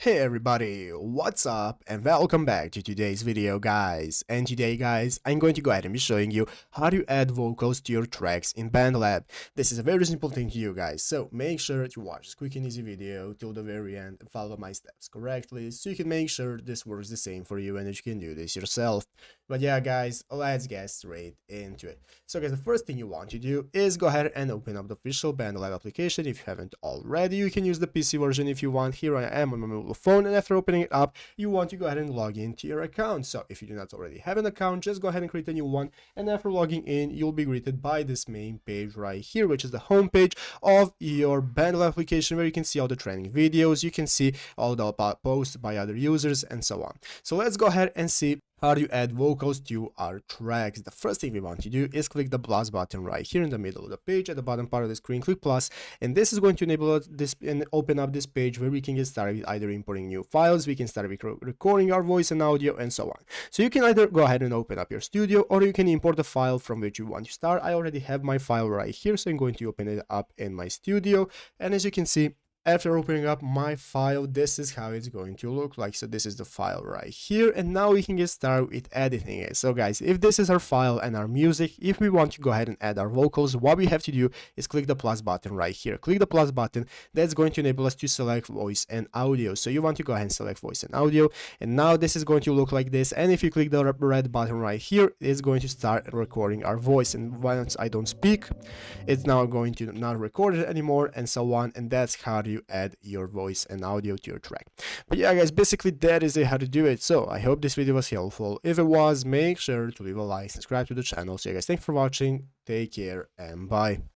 Hey everybody, what's up and welcome back to today's video guys. And today guys, I'm going to go ahead and be showing you how to add vocals to your tracks in Bandlab. This is a very simple thing to do guys, so make sure to watch this quick and easy video till the very end and follow my steps correctly so you can make sure this works the same for you and that you can do this yourself. But yeah guys, let's get straight into it. So guys, the first thing you want to do is go ahead and open up the official Bandlab application. If you haven't already, you can use the PC version if you want. Here I am on my mobile phone, and after opening it up, you want to go ahead and log into your account. So if you do not already have an account, just go ahead and create a new one, and after logging in, you'll be greeted by this main page right here, which is the home page of your Bandlab application, where you can see all the training videos, you can see all the posts by other users, and so on. So let's go ahead and see how do you add vocals to our tracks. The first thing we want to do is click the plus button right here in the middle of the page. At the bottom part of the screen, click plus, and this is going to enable us this and open up this page where we can get started with either importing new files, we can start recording our voice and audio, and so on. So you can either go ahead and open up your studio, or you can import the file from which you want to start. I already have my file right here, so I'm going to open it up in my studio, and as you can see, after opening up my file, this is how it's going to look like. So this is the file right here, and now we can get started with editing it. So guys, if this is our file and our music, if we want to go ahead and add our vocals, what we have to do is click the plus button right here. Click the plus button. That's going to enable us to select voice and audio. So you want to go ahead and select voice and audio, and now this is going to look like this. And if you click the red button right here, it's going to start recording our voice, and once I don't speak, it's now going to not record it anymore, and so on. And that's how you add your voice and audio to your track. But yeah guys, basically that is it, how to do it. So I hope this video was helpful. If it was, make sure to leave a like, subscribe to the channel. So yeah guys, thanks for watching, take care, and bye.